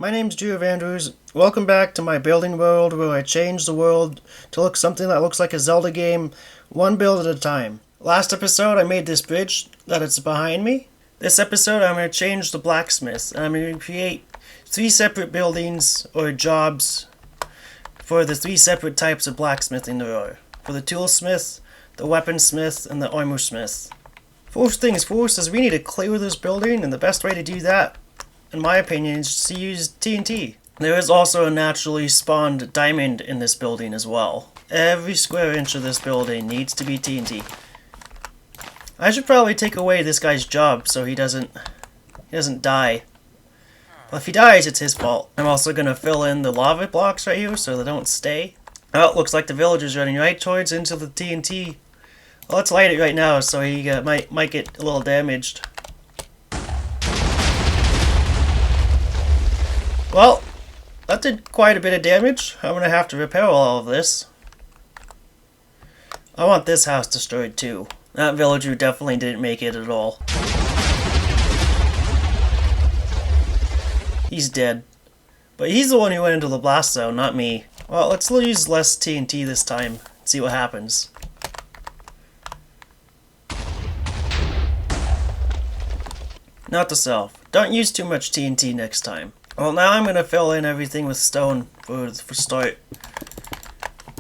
My name's Drew Andrews. Welcome back to my building world where I change the world to look something that looks like a Zelda game, one build at a time. Last episode I made this bridge that it's behind me. This episode I'm going to change the blacksmiths and I'm going to create 3 separate buildings or jobs for the 3 separate types of blacksmithing there are. For the toolsmith, the weaponsmith, and the armorsmith. First things first is we need to clear this building, and the best way to do that, in my opinion, is to use TNT. There is also a naturally spawned diamond in this building as well. Every square inch of this building needs to be TNT. I should probably take away this guy's job so he doesn't die. Well, if he dies, it's his fault. I'm also going to fill in the lava blocks right here so they don't stay. Oh, it looks like the villager's running right towards into the TNT. Well, let's light it right now so he might get a little damaged. Well, that did quite a bit of damage. I'm going to have to repair all of this. I want this house destroyed too. That villager definitely didn't make it at all. He's dead. But he's the one who went into the blast zone, not me. Well, let's use less TNT this time. See what happens. Note to self, don't use too much TNT next time. Well, now I'm going to fill in everything with stone for start.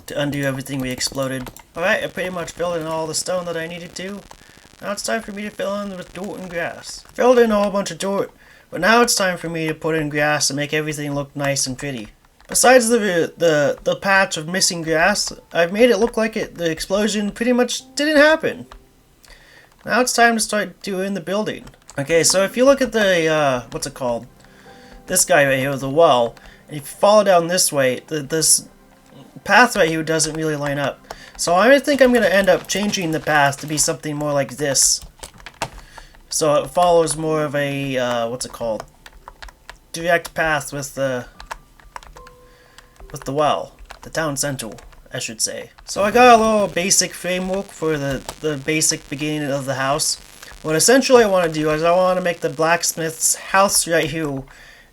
To undo everything we exploded. Alright, I pretty much filled in all the stone that I needed to. Now it's time for me to fill in with dirt and grass. Filled in a whole bunch of dirt, but now it's time for me to put in grass and make everything look nice and pretty. Besides the patch of missing grass, I've made it look like the explosion pretty much didn't happen. Now it's time to start doing the building. Okay, so if you look at the, what's it called? This guy right here, the well, and if you follow down this way, this path right here doesn't really line up. So I think I'm going to end up changing the path to be something more like this. So it follows more of a, what's it called? Direct path with the well. The town center, I should say. So I got a little basic framework for the basic beginning of the house. What essentially I want to do is I want to make the blacksmith's house right here.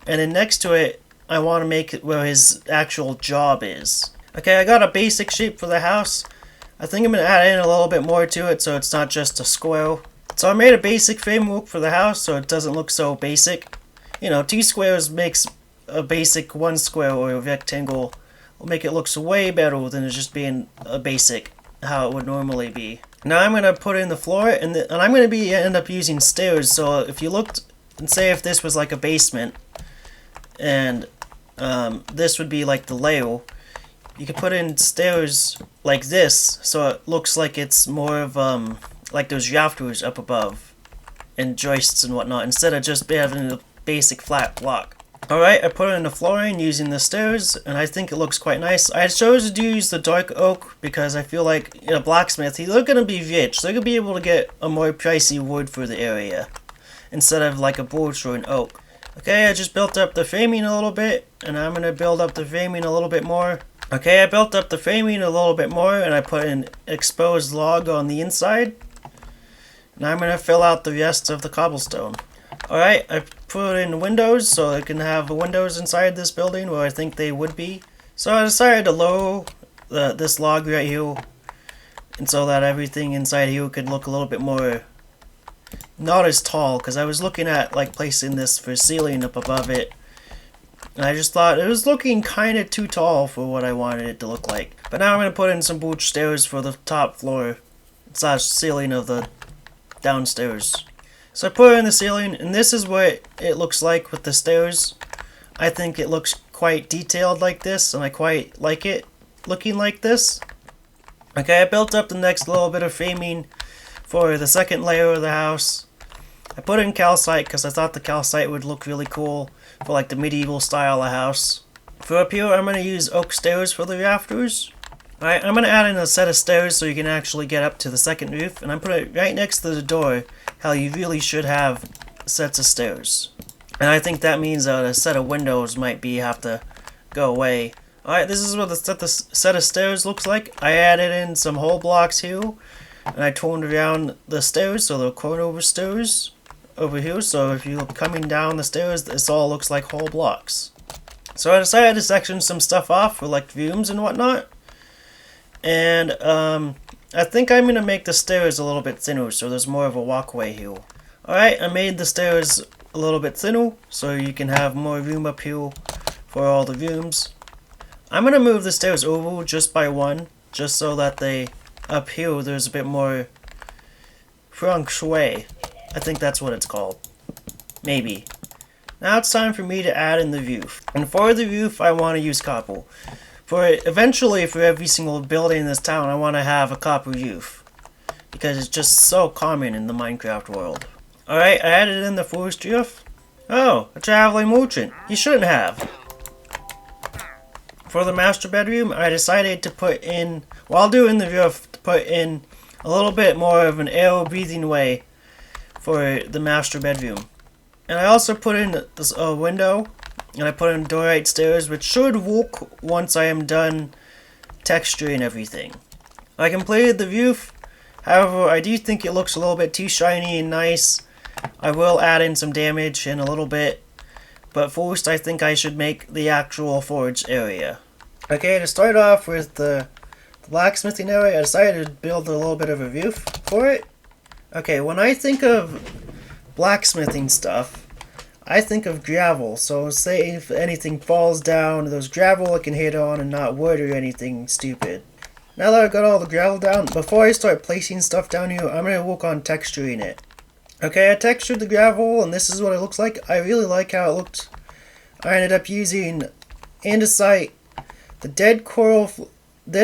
And then next to it, I want to make it where his actual job is. Okay, I got a basic shape for the house. I think I'm going to add in a little bit more to it so it's not just a square. So I made a basic framework for the house so it doesn't look so basic. You know, 2 squares makes a basic 1 square or a rectangle. Will make it look way better than it just being a basic, how it would normally be. Now I'm going to put in the floor and I'm going to end up using stairs. So if you looked and say if this was like a basement and this would be like the layer, you could put in stairs like this, so it looks like it's more of like those rafters up above, and joists and whatnot, instead of just having a basic flat block. Alright, I put in the flooring using the stairs, and I think it looks quite nice. I chose to use the dark oak because I feel like in a blacksmith, they're going to be rich. They're going to be able to get a more pricey wood for the area, instead of like a birch or an oak. Okay, I just built up the framing a little bit, and I'm going to build up the framing a little bit more. Okay, I built up the framing a little bit more, and I put an exposed log on the inside. Now I'm going to fill out the rest of the cobblestone. Alright, I put in windows so I can have windows inside this building where I think they would be. So I decided to lower this log right here, and so that everything inside here could look a little bit more, not as tall, because I was looking at like placing this for ceiling up above it. And I just thought it was looking kind of too tall for what I wanted it to look like. But now I'm going to put in some birch stairs for the top floor / ceiling of the downstairs. So I put in the ceiling, and this is what it looks like with the stairs. I think it looks quite detailed like this, and I quite like it looking like this. Okay, I built up the next little bit of framing for the second layer of the house. I put in calcite because I thought the calcite would look really cool for like the medieval style of house. For up here, I'm going to use oak stairs for the rafters. Alright, I'm going to add in a set of stairs so you can actually get up to the second roof. And I'm putting it right next to the door, how you really should have sets of stairs. And I think that means that a set of windows might have to go away. Alright, this is what the set of stairs looks like. I added in some whole blocks here. And I turned around the stairs so they're corner stairs over here. So if you're coming down the stairs, this all looks like whole blocks. So I decided to section some stuff off for like rooms and whatnot. And I think I'm going to make the stairs a little bit thinner so there's more of a walkway here. Alright, I made the stairs a little bit thinner so you can have more room up here for all the rooms. I'm going to move the stairs over just by one, just so that they, up here, there's a bit more feng shui. I think that's what it's called. Maybe. Now it's time for me to add in the roof. And for the roof, I want to use copper. Eventually, for every single building in this town, I want to have a copper roof. Because it's just so common in the Minecraft world. Alright, I added in the first roof. Oh, a traveling merchant. You shouldn't have. For the master bedroom, I decided to put in, while doing the roof, to put in a little bit more of an air breathing way for the master bedroom. And I also put in a window, and I put in diorite stairs, which should work once I am done texturing everything. I completed the roof, however, I do think it looks a little bit too shiny and nice. I will add in some damage in a little bit, but first I think I should make the actual forge area. Okay, to start off with the blacksmithing area, I decided to build a little bit of a roof for it. Okay, when I think of blacksmithing stuff, I think of gravel. So say if anything falls down, there's gravel I can hit on and not wood or anything stupid. Now that I've got all the gravel down, before I start placing stuff down here, I'm going to work on texturing it. Okay, I textured the gravel and this is what it looks like. I really like how it looked. I ended up using andesite, the dead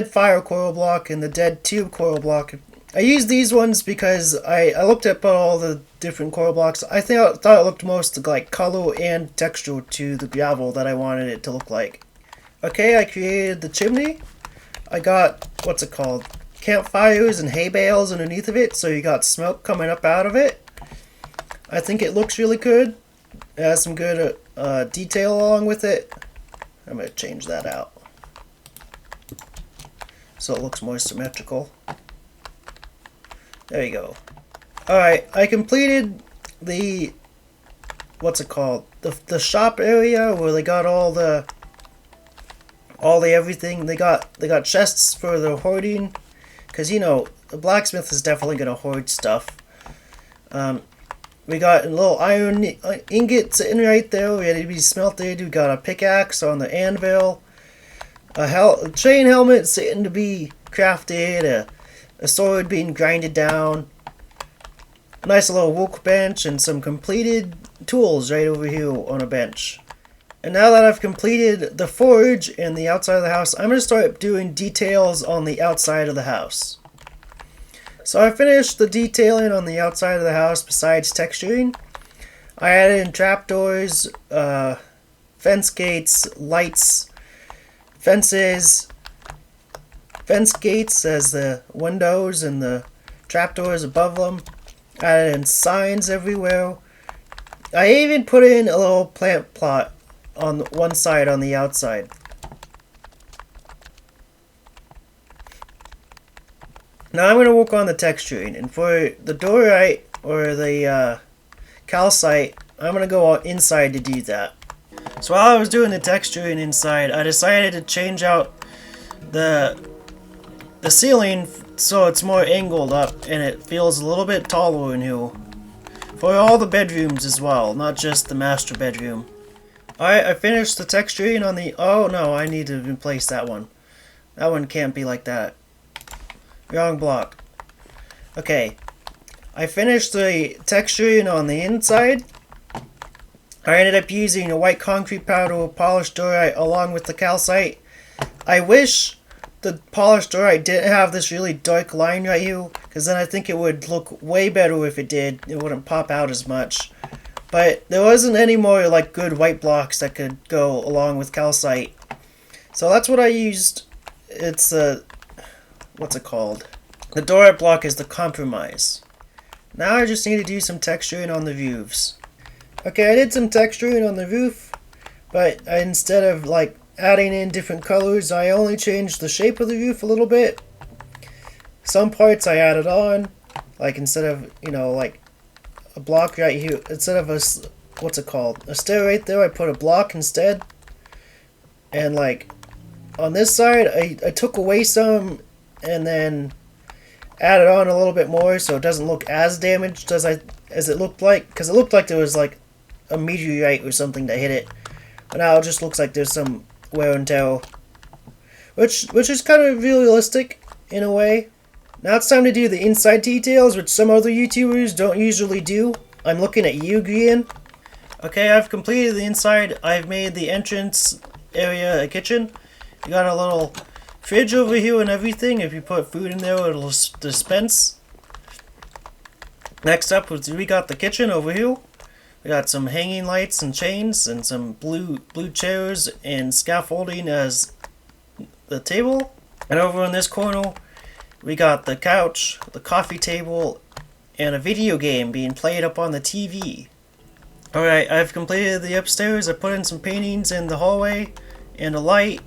fire coral block, and the dead tube coral block. I used these ones because I looked at all the different coral blocks. I thought it looked most like color and texture to the gravel that I wanted it to look like. Okay, I created the chimney. I got, what's it called? Campfires and hay bales underneath of it, so you got smoke coming up out of it. I think it looks really good. It has some good detail along with it. I'm going to change that out so it looks more symmetrical. There you go. Alright, I completed the, what's it called? The shop area where they got all the everything. They got chests for the hoarding, because you know the blacksmith is definitely gonna hoard stuff. We got a little iron ingot sitting right there, ready to be smelted. We got a pickaxe on the anvil, a chain helmet sitting to be crafted, a sword being grinded down, a nice little workbench, and some completed tools right over here on a bench. And now that I've completed the forge and the outside of the house, I'm going to start doing details on the outside of the house. So I finished the detailing on the outside of the house besides texturing. I added in trapdoors, fence gates, lights, fences, fence gates as the windows and the trapdoors above them. I added in signs everywhere. I even put in a little plant plot on one side on the outside. Now I'm going to work on the texturing, and for the diorite or the calcite, I'm going to go inside to do that. So while I was doing the texturing inside, I decided to change out the ceiling so it's more angled up and it feels a little bit taller in here. For all the bedrooms as well, not just the master bedroom. Alright, I finished the texturing on the... Oh no, I need to replace that one. That one can't be like that. Wrong block. Okay. I finished the texturing on the inside. I ended up using a white concrete powder, polished diorite along with the calcite. I wish the polished diorite didn't have this really dark line right here, because then I think it would look way better if it did. It wouldn't pop out as much. But there wasn't any more like good white blocks that could go along with calcite. So that's what I used. It's what's it called? The diorite block is the compromise. Now I just need to do some texturing on the roofs. Okay, I did some texturing on the roof, but instead of like adding in different colors, I only changed the shape of the roof a little bit. Some parts I added on, like instead of, you know, like a block right here, instead of a, what's it called? A stair right there, I put a block instead. And like on this side, I took away some and then added on a little bit more so it doesn't look as damaged as it looked like, because it looked like there was like a meteorite or something that hit it, but now it just looks like there's some wear and tear, which is kind of realistic in a way. Now it's time to do the inside details, which some other YouTubers don't usually do. I'm looking at you, Grian. Okay, I've completed the inside. I've made the entrance area a kitchen. You got a little fridge over here and everything. If you put food in there, it'll dispense. Next up, we got the kitchen over here. We got some hanging lights and chains and some blue chairs and scaffolding as the table. And over in this corner, we got the couch, the coffee table, and a video game being played up on the TV. Alright, I've completed the upstairs. I put in some paintings in the hallway and a light.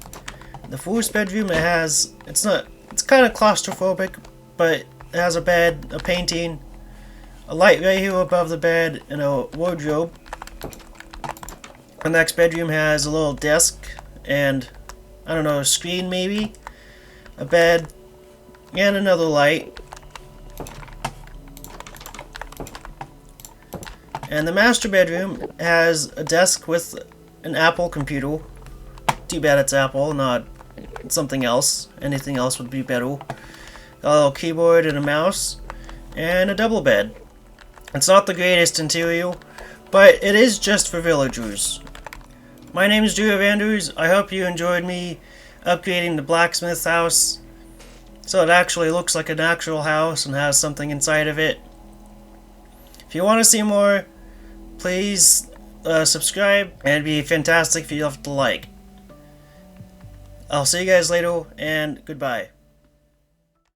The first bedroom, it's kind of claustrophobic, but it has a bed, a painting, a light right here above the bed, and a wardrobe. The next bedroom has a little desk and, I don't know, a screen maybe, a bed, and another light. And the master bedroom has a desk with an Apple computer. Too bad it's Apple, not something else. Anything else would be better. Got a little keyboard and a mouse, and a double bed. It's not the greatest interior, but it is just for villagers. My name is Drew Evanders. I hope you enjoyed me upgrading the blacksmith's house so it actually looks like an actual house and has something inside of it. If you want to see more, please subscribe, and it'd be fantastic if you left a like. I'll see you guys later, and goodbye.